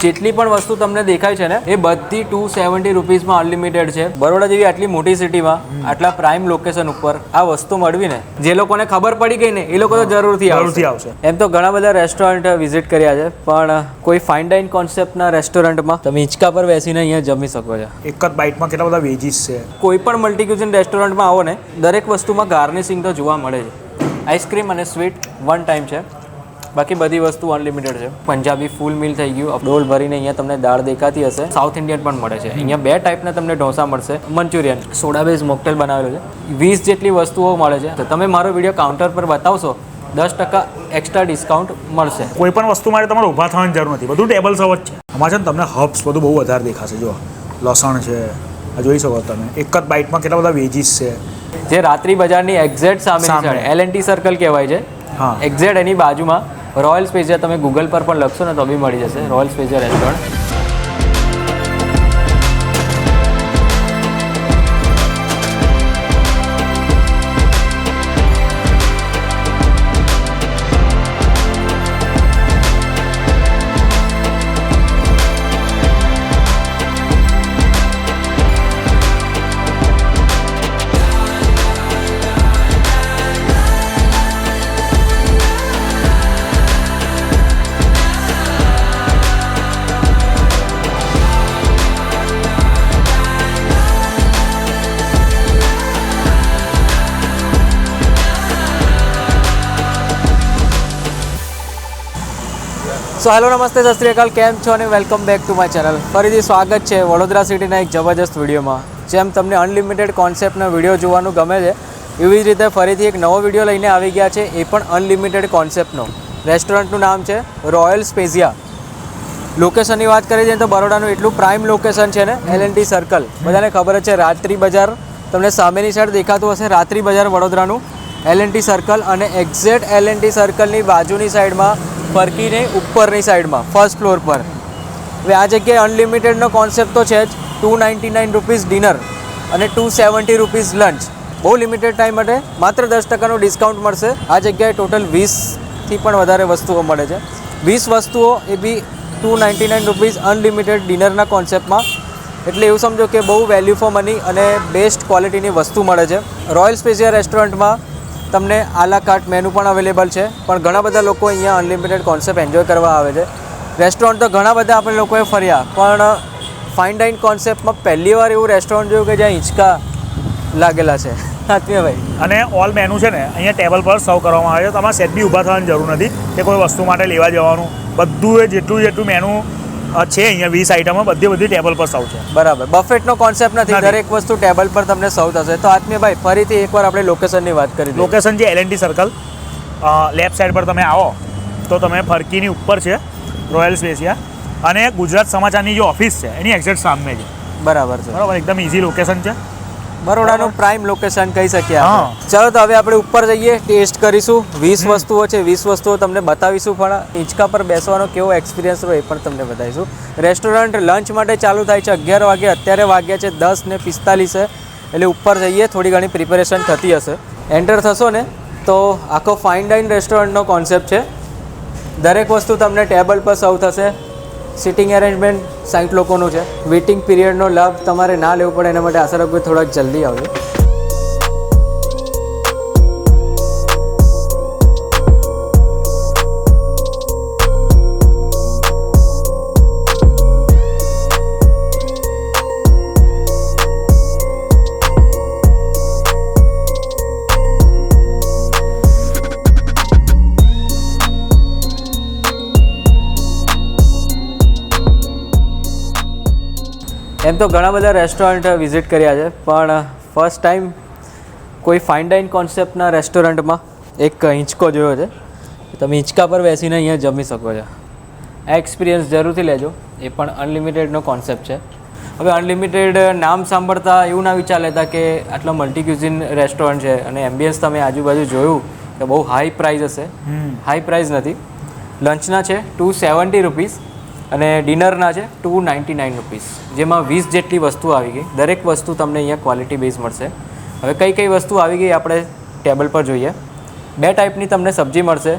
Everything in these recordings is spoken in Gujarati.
જેટલી પણ વસ્તુ તમને દેખાય છે ને એ બધી 270 રૂપીઝમાં અનલિમિટેડ છે. બરોડા જેવી આટલી મોટી સિટીમાં આટલા પ્રાઇમ લોકેશન ઉપર આ વસ્તુ મળવી ને, જે લોકોને ખબર પડી ગઈ ને એ લોકો તો જરૂરથી આવશે. એમ તો ઘણા બધા રેસ્ટોરન્ટ વિઝિટ કર્યા છે, પણ કોઈ ફાઇન ડાઇન કોન્સેપ્ટના રેસ્ટોરન્ટમાં તમે હિંચકા પર બેસીને અહીંયા જમી શકો છો. એક જ બાઇટમાં કેટલા બધા વેજીસ છે. કોઈ પણ મલ્ટી ક્યુઝિન રેસ્ટોરન્ટમાં આવો ને, દરેક વસ્તુમાં ગાર્નિશિંગ તો જોવા મળે છે. આઈસ્ક્રીમ અને સ્વીટ વન ટાઈમ છે, બાકી બધી વસ્તુ અનલિમિટેડ છે. પંજાબી ફૂલ મીલ થઈ ગયું, ડોલ ભરીને અહીંયા તમને દાળ દેખાતી હશે. સાઉથ ઇન્ડિયન પણ મળે છે. અહીંયા બે ટાઈપના તમને ઢોસા મળશે. મંચુરિયન, સોડા બેઝ મોકટેલ બનાવેલો છે. 20 જેટલી વસ્તુઓ મળે છે. તો તમે મારો વિડીયો કાઉન્ટર પર બતાવશો 10% એક્સ્ટ્રા ડિસ્કાઉન્ટ મળશે. કોઈ પણ વસ્તુ માટે તમારે ઊભા થવાની જરૂર નથી, બધું ટેબલ સર્વ જ છે. આમાં છે ને તમને હર્બ્સ બધું બહુ વધારે દેખાશે. જો લસણ છે, આ જોઈ શકો તમે. એક જ બાઇટમાં કેટલા બધા વેજીસ છે. જે રાત્રિ બજારની એક્ઝેક્ટ સામે LNT સર્કલ કહેવાય છે. હા, એક્ઝેક્ટ એની બાજુમાં રોયલ સ્પેશિયા, તમે ગૂગલ પર પણ લખશો ને તો બી મળી જશે રોયલ સ્પેશિયા રેસ્ટોરન્ટ. સો હેલો, નમસ્તે, સત શ્રી અકાલ, કેમ છો અને welcome back to my channel. ફરીથી સ્વાગત છે વડોદરા સિટીના એક જબરજસ્ત વિડીયોમાં. જેમ તમને અનલિમિટેડ કોન્સેપ્ટના વિડીયો જોવાનું ગમે છે, એવી જ રીતે ફરીથી એક નવો વિડીયો લઈને આવી ગયા છે, એ પણ અનલિમિટેડ કોન્સેપ્ટનો. રેસ્ટોરન્ટનું નામ છે રોયલ સ્પેશિયા. લોકેશનની વાત કરીએ છીએ તો બરોડાનું એટલું પ્રાઇમ લોકેશન છે ને, LNT સર્કલ. બધાને ખબર જ છે, રાત્રિ બજાર તમને સામેની સાઈડ દેખાતું હશે. રાત્રિ બજાર વડોદરાનું LNT સર્કલ, અને એક્ઝેક્ટ LNT સર્કલની બાજુની સાઈડમાં ફરકીને ઉપરની સાઈડમાં ફર્સ્ટ ફ્લોર પર. હવે આ જગ્યાએ અનલિમિટેડનો કોન્સેપ્ટ તો છે જ. 299 રૂપીઝ ડિનર અને 270 રૂપીઝ લંચ. બહુ લિમિટેડ ટાઈમ માટે માત્ર 10%નું ડિસ્કાઉન્ટ મળશે. આ જગ્યાએ ટોટલ 20થી પણ વધારે વસ્તુઓ મળે છે. 20 વસ્તુઓ, એ બી 299 રૂપીઝ અનલિમિટેડ ડિનરના કોન્સેપ્ટમાં. એટલે એવું સમજો કે બહુ વેલ્યુ ફોર મની અને બેસ્ટ ક્વોલિટીની વસ્તુ મળે છે. રોયલ સ્પેશિયા રેસ્ટોરન્ટમાં તમને આલા કાર્ટ મેનુ પણ અવેલેબલ છે, પણ ઘણા બધા લોકો અહીંયા અનલિમિટેડ કોન્સેપ્ટ એન્જોય કરવા આવે છે. રેસ્ટોરન્ટ તો ઘણા બધા આપણે લોકોએ ફર્યા, પણ ફાઇન ડાઇન કોન્સેપ્ટમાં પહેલી વાર એવું રેસ્ટોરન્ટ જોયું કે જ્યાં હિંચકા લાગેલા છે. આત્મીયભાઈ, અને ઓલ મેનુ છે ને અહીંયા ટેબલ પર સર્વ કરવામાં આવે છે. તમારે સેટ બી ઊભા થવાની જરૂર નથી કે કોઈ વસ્તુ માટે લેવા જવાનું. બધું એ જેટલું મેનુ છે અહીંયા 20 આઈટમો બધી ટેબલ પર સર્વ છે. બરાબર, બફેટનો કોન્સેપ્ટ નથી, દરેક વસ્તુ ટેબલ પર તમને સર્વ થશે. તો આત્મીયભાઈ, ફરીથી એકવાર આપણે લોકેશનની વાત કરી. લોકેશન છે LNT સર્કલ. લેફ્ટ સાઈડ પર તમે આવો તો તમે ફરકીની ઉપર છે રોયલ સ્પેશિયા, અને ગુજરાત સમાચારની જે ઓફિસ છે એની એક્ઝેક્ટ સામે છે. બરાબર છે, બરાબર, એકદમ ઇઝી લોકેશન છે. બરોડાનું પ્રાઇમ લોકેશન કહી શકીએ આપણે. ચાલો તો હવે આપણે ઉપર જઈએ, ટેસ્ટ કરીશું. 20 વસ્તુઓ છે, 20 વસ્તુઓ તમને બતાવીશું, પણ હિંચકા પર બેસવાનો કેવો એક્સપિરિયન્સ હોય એ પણ તમને બતાવીશું. રેસ્ટોરન્ટ લંચ માટે ચાલુ થાય છે 11 વાગે. અત્યારે વાગ્યા છે 10:45, એટલે ઉપર જઈએ, થોડી ઘણી પ્રિપેરેશન થતી હશે. એન્ટર થશો ને તો આખો ફાઇન ડાઇન રેસ્ટોરન્ટનો કોન્સેપ્ટ છે. દરેક વસ્તુ તમને ટેબલ પર સર્વ થશે. સિટિંગ એરેન્જમેન્ટ 60 લોકોનું છે. વેઇટિંગ પીરિયડનો લાભ તમારે ના લેવો પડે એના માટે આશા રાખું થોડાક જલ્દી આવજો. એમ તો ઘણા બધા રેસ્ટોરન્ટ વિઝિટ કર્યા છે, પણ ફર્સ્ટ ટાઈમ કોઈ ફાઇન ડાઇન કોન્સેપ્ટના રેસ્ટોરન્ટમાં એક હિંચકો જોયો છે. તમે હિંચકા પર બેસીને અહીંયા જમી શકો છો. આ એક્સપિરિયન્સ જરૂરથી લેજો. એ પણ અનલિમિટેડનો કોન્સેપ્ટ છે. હવે અનલિમિટેડ નામ સાંભળતા એવું ના વિચાર લેતા કે આટલા મલ્ટી ક્યુઝિન રેસ્ટોરન્ટ છે અને એમ્બિયન્સ તમે આજુબાજુ જોયું કે બહુ હાઈ પ્રાઇસ હશે. હાઈ પ્રાઇસ નથી. લંચના છે 270 રૂપીઝ અને ડિનરના છે 299 રૂપીઝ, જેમાં 20 જેટલી વસ્તુ આવી ગઈ. દરેક વસ્તુ તમને અહીંયા ક્વોલિટી બેઝ મળશે. હવે કઈ વસ્તુ આવી ગઈ આપણે ટેબલ પર જોઈએ. બે ટાઈપની તમને સબ્જી મળશે.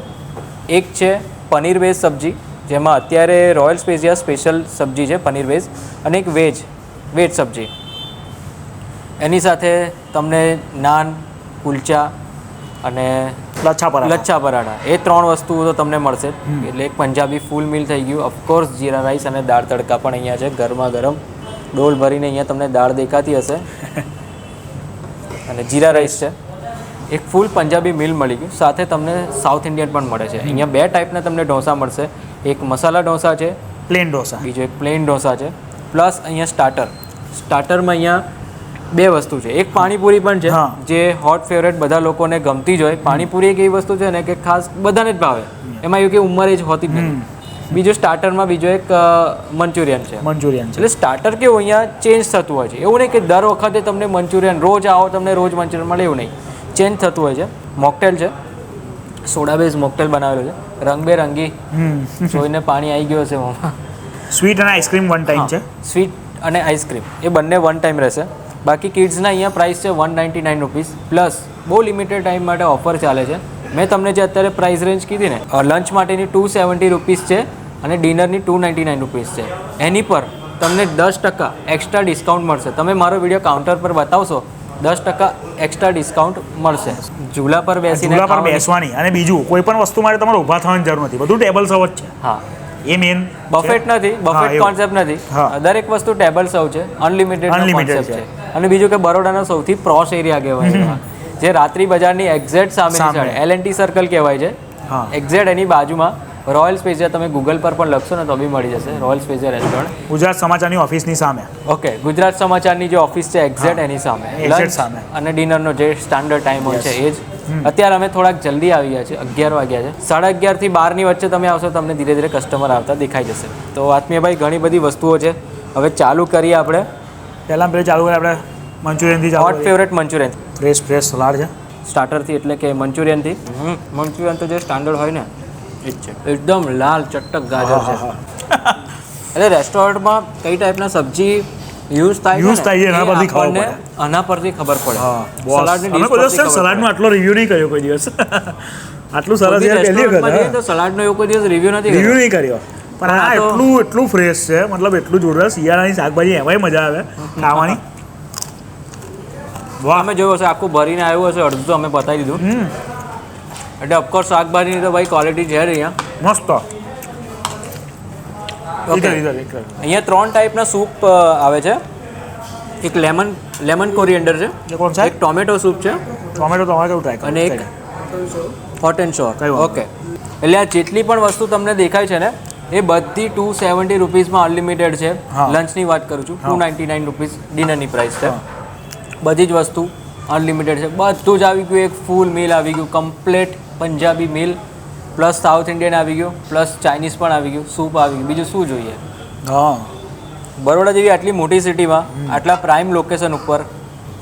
એક છે પનીર બેઝ સબ્જી, જેમાં અત્યારે રોયલ સ્પેશિયા સ્પેશિયલ સબ્જી છે પનીર વેજ અને એક વેજ સબ્જી. એની સાથે તમને નાન, કુલચા અને લચ્છા પરાઠા એ 3 વસ્તુઓ તો તમને મળશે. એટલે એક પંજાબી ફૂલ મીલ થઈ ગયું. ઓફકોર્સ જીરા રાઈસ અને દાળ તડકા પણ અહીંયા છે ગરમા ગરમ. ડોલ ભરીને અહીંયા તમને દાળ દેખાતી હશે અને જીરા રાઈસ છે. એક ફૂલ પંજાબી મીલ મળી ગયું. સાથે તમને સાઉથ ઇન્ડિયન પણ મળે છે. અહીંયા 2 ટાઈપના તમને ઢોસા મળશે. એક મસાલા ઢોસા છે, પ્લેન ઢોસા, બીજો એક પ્લેન ઢોસા છે. પ્લસ અહીંયા સ્ટાર્ટરમાં અહીંયા 2 વસ્તુ છે. એક પાણીપુરી પણ છે જે હોટ ફેવરેટ બધા લોકોને ગમતી જ હોય. પાણીપુરી એક એવી વસ્તુ છે ને કે ખાસ બધાને જ ભાવે. એમાં એવું કે ઉંમર જ હોતી જ નથી. બીજો સ્ટાર્ટરમાં બીજો એક મંચુરિયન છે. એટલે સ્ટાર્ટર કેવું અહીંયા ચેન્જ થતું હોય છે. એવું નહીં કે દર વખતે તમને મંચુરિયન રોજ આવો તમને રોજ મંચુરિયન મળે, એવું નહીં. ચેન્જ થતું હોય છે. મોકટેલ છે, સોડા બેઝ મોકટેલ બનાવેલો છે, રંગબેરંગી. જોઈને પાણી આવી ગયું હશે મોંમાં. સ્વીટ અને આઈસ્ક્રીમ વન ટાઈમ છે. સ્વીટ અને આઈસ્ક્રીમ એ બંને વન ટાઈમ રહેશે. બાકી કિડ્સના અહીંયા પ્રાઇસ છે 199 રૂપીસ. પ્લસ બહુ લિમિટેડ ટાઈમ માટે ઓફર ચાલે છે. મેં તમને જે અત્યારે પ્રાઇસ રેન્જ કીધી ને, લંચ માટેની 270 રૂપીસ છે અને ડિનરની 299 રૂપીસ છે. એની પર તમને 10% એક્સ્ટ્રા ડિસ્કાઉન્ટ મળશે. તમે મારો વિડીયો કાઉન્ટર પર બતાવશો 10% એક્સ્ટ્રા ડિસ્કાઉન્ટ મળશે. ઝૂલા પર બેસવાની અને બીજું કોઈ પણ વસ્તુ માટે તમારે ઊભા થવાની જરૂર નથી. બધું ટેબલ સર્વ જ છે. હા, એ મેન બફેટ નથી, બફેટ કોન્સેપ્ટ નથી. દરેક વસ્તુ ટેબલ સર્વ છે, અનલિમિટેડ કોન્સેપ્ટ છે. અને બીજું કે બરોડાનો સૌથી પ્રોશ એરિયા કહેવાય જે રાત્રી બજારની એક્ઝેક્ટ સામેની સાઈડ LNT સર્કલ કહેવાય છે. એક્ઝેક્ટ એની બાજુમાં રોયલ સ્પેશિયા તમે ગૂગલ પર પણ લખશો ને તો બી મળી જશે. રોયલ સ્પેશિયા રેસ્ટોરન્ટ ગુજરાત સમાચારની ઓફિસની સામે. ઓકે, ગુજરાત સમાચારની જે ઓફિસ છે એક્ઝેક્ટ એની સામે. લંચ અને ડિનરનો જે સ્ટાન્ડર્ડ ટાઈમ હોય છે એ જ. અત્યારે અમે થોડાક જલ્દી આવી ગયા છે, 11 વાગ્યા છે. 11:30 થી 12ની વચ્ચે તમે આવશો, તમને ધીરે ધીરે કસ્ટમર આવતા દેખાઈ જશે. તો આત્મીયભાઈ ઘણી બધી વસ્તુઓ છે. હવે ચાલુ કરીએ આપણે. પહેલાં ચાલુ કરીએ આપણે મંચુરિયનથી. Hot favourite Manchurian, fresh salad છે સ્ટાર્ટરથી. એટલે કે મંચુરિયનથી. મંચુરિયન તો જે સ્ટાન્ડર્ડ હોય ને એ જ છે. એકદમ લાલ ચટક ગાજર છે. એટલે રેસ્ટોરન્ટમાં કઈ ટાઈપના સબ્જી યુઝ થાય છે આના પરથી ખબર પડે. સલાડનો આટલો રિવ્યુ નહીં કર્યો કોઈ દિવસ. આટલું સરસ તો સલાડનો એવો કોઈ દિવસ રિવ્યુ નહીં કર્યો. પણ આ એટલું ફ્રેશ છે, મતલબ એટલું જોરદાર. શિયાળાની શાકભાજી એમાંય મજા આવે ખાવાની. અમે જોયું હશે આખું ભરીને આવ્યું હશે, અડધું તો અમે બતાવી દીધું. એટલે ઓફકોર્સ શાકભાજીની તો ભાઈ ક્વોલિટી છે અહીંયા મસ્ત. અહીંયા 3 ટાઈપના સૂપ આવે છે. એક લેમન કોરિએન્ડર છે, એક ટોમેટો સૂપ છે, અને એક હોટ એન્ડ શોર. ઓકે, એટલે આ જેટલી પણ વસ્તુ તમને દેખાય છે ને એ બધી 270 રૂપીસમાં અનલિમિટેડ છે. લંચની વાત કરું છું, 299 રૂપીસ ડિનરની પ્રાઇસ છે. બધી જ વસ્તુ અનલિમિટેડ છે. બધું જ આવી ગયું. એક ફૂલ મીલ આવી ગયું, complete Punjabi meal, plus South Indian આવી ગયું, પ્લસ ચાઇનીઝ પણ આવી ગયું, સૂપ આવી ગયું. બીજું શું જોઈએ? બરોડા જેવી આટલી મોટી સિટીમાં આટલા પ્રાઇમ લોકેશન ઉપર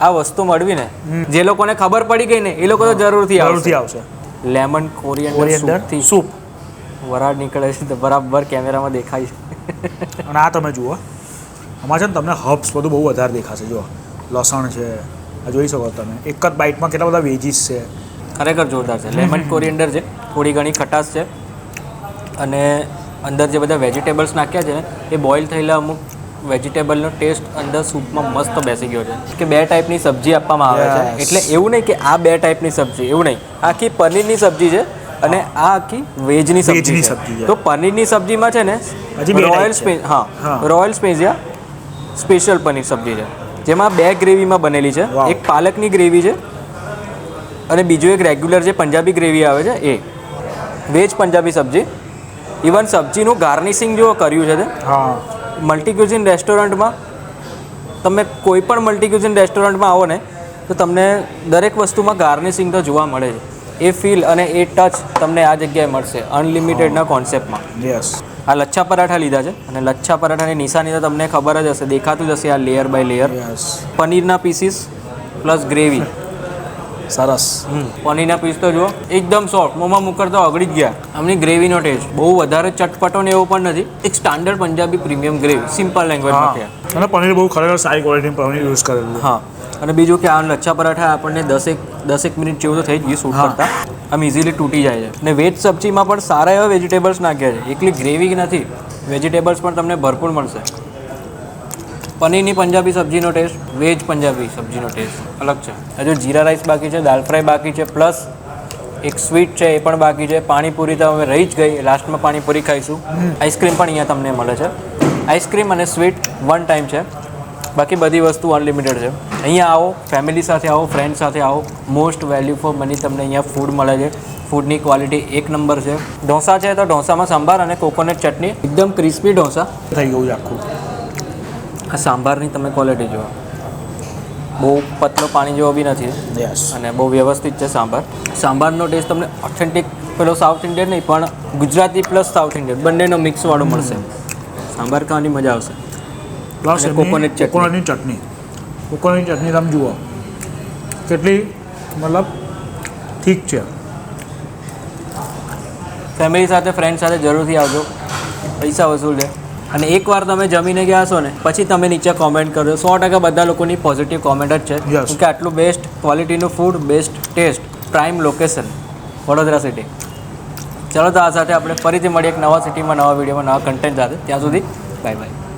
આ વસ્તુ મળવી ને, જે લોકોને ખબર પડી ગઈ ને એ લોકો તો જરૂરથી આવશે. લેમન કોરિએન્ડર સૂપ વરાળ નીકળે છે તો બરાબર કેમેરામાં દેખાય છે. અને આ તમે જુઓ, આમાં છે ને તમને હર્બ્સ બધું બહુ વધારે દેખાશે. જુઓ, લસણ છે, આ જોઈ શકો તમે. એક જ બાઇટમાં કેટલા બધા વેજીસ છે. ખરેખર જોરદાર છે. લેમન કોરિએન્ડર છે, થોડી ઘણી ખટાશ છે, અને અંદર જે બધા વેજીટેબલ્સ નાખ્યા છે ને એ બોઇલ થયેલા અમુક વેજીટેબલનો ટેસ્ટ અંદર સૂપમાં મસ્ત બેસી ગયો છે. કે 2 ટાઈપની સબ્જી આપવામાં આવે છે. એટલે એવું નહીં કે આ 2 ટાઈપની સબ્જી, એવું નહીં. આખી પનીરની સબ્જી છે અને આ આખી વેજની સબ્જી છે. તો પનીરની સબ્જીમાં છે ને રોયલ સ્પેશિયા સ્પેશિયલ પનીર સબ્જી છે, જેમાં 2 ગ્રેવીમાં બનેલી છે. એક પાલકની ગ્રેવી છે અને બીજું એક રેગ્યુલર જે પંજાબી ગ્રેવી આવે છે એ વેજ પંજાબી સબ્જી. ઇવન સબ્જીનું ગાર્નિશિંગ જો કર્યું છે તે મલ્ટીક્યુઝિન રેસ્ટોરન્ટમાં, તમે કોઈ પણ મલ્ટીક્યુઝિન રેસ્ટોરન્ટમાં આવો ને તો તમને દરેક વસ્તુમાં ગાર્નિશિંગ તો જોવા મળે છે. એ ફીલ અને એ ટચ તમને આ જગ્યાએ મળશે અનલિમિટેડના કોન્સેપ્ટમાં. આ લચ્છા પરાઠા લીધા છે અને લચ્છા પરાઠાની નિશાની તો તમને ખબર જ હશે, દેખાતું જ હશે. આ લેયર બાય લેયર પનીરના પીસીસ પ્લસ ગ્રેવી. સરસ. પનીરના પીસ તો જુઓ, એકદમ સોફ્ટ, મોંમાં મુકરતા ઓગળી જ ગયા. આમની ગ્રેવીનો ટેસ્ટ બહુ વધારે ચટપટો ને એવો પણ નથી. એક standard Punjabi premium gravy, simple લેંગ્વેજમાં કહે. અને પનીર બહુ ખરેખર સારી ક્વોલિટીનું પનીર યુઝ કરેલું. હા, અને બીજું કે આ લચ્છા પરાઠા આપણને દસેક મિનિટ જેવું તો થઈ જ ગયું શૂટ હા. કરતા આમ ઇઝીલી તૂટી જાય છે અને વેજ સબ્જીમાં પણ સારા એવા વેજીટેબલ્સ નાખ્યા છે એકલી ગ્રેવી નથી વેજીટેબલ્સ પણ તમને ભરપૂર મળશે પનીરની પંજાબી સબ્જીનો ટેસ્ટ વેજ પંજાબી સબ્જીનો ટેસ્ટ અલગ છે હજુ જીરા રાઈસ બાકી છે દાલ ફ્રાય બાકી છે પ્લસ એક સ્વીટ છે એ પણ બાકી છે પાણીપુરી તો હવે રહી જ ગઈ લાસ્ટમાં પાણીપુરી ખાઈશું આઈસ્ક્રીમ પણ અહીંયા તમને મળે છે આઈસ્ક્રીમ અને સ્વીટ વન ટાઈમ છે બાકી બધી વસ્તુ અનલિમિટેડ છે અહીંયા આવો ફેમિલી સાથે આવો ફ્રેન્ડ સાથે આવો મોસ્ટ વેલ્યુ ફોર મની તમને અહીંયા ફૂડ મળે છે ફૂડની ક્વોલિટી એક નંબર છે ઢોસા છે તો ઢોસામાં સંભાર અને કોકોનટ ચટણી એકદમ ક્રિસ્પી ઢોસા થઈ ગયું છે આખું. આ સાંભારની તમે ક્વોલિટી જુઓ બહુ પતલો પાણી જેવો બી નથી યસ. અને બહુ વ્યવસ્થિત છે સાંભારનો ટેસ્ટ તમને ઓથેન્ટિક પેલો સાઉથ ઇન્ડિયન નહીં પણ ગુજરાતી પ્લસ સાઉથ ઇન્ડિયન બંનેનો મિક્સવાળો મળશે સાંભાર ખાવાની મજા આવશે પ્લસ અને કોકોનટ ચટણી. કોકોનટની ચટણી તમે જુઓ કેટલી મતલબ ઠીક છે. ફેમિલી સાથે ફ્રેન્ડ સાથે જરૂરથી આવજો પૈસા વસૂલ છે અને એકવાર તમે જમીને ગયા છો ને પછી તમે નીચે કોમેન્ટ કરજો 100% બધા લોકોની પોઝિટિવ કોમેન્ટ જ છે Yes. કે આટલું બેસ્ટ ક્વોલિટીનું food best taste prime location Vadodara city ચલો તો આ સાથે આપણે ફરીથી મળીએ એક નવા સિટીમાં નવા વિડીયોમાં નવા કન્ટેન્ટ સાથે ત્યાં સુધી બાય બાય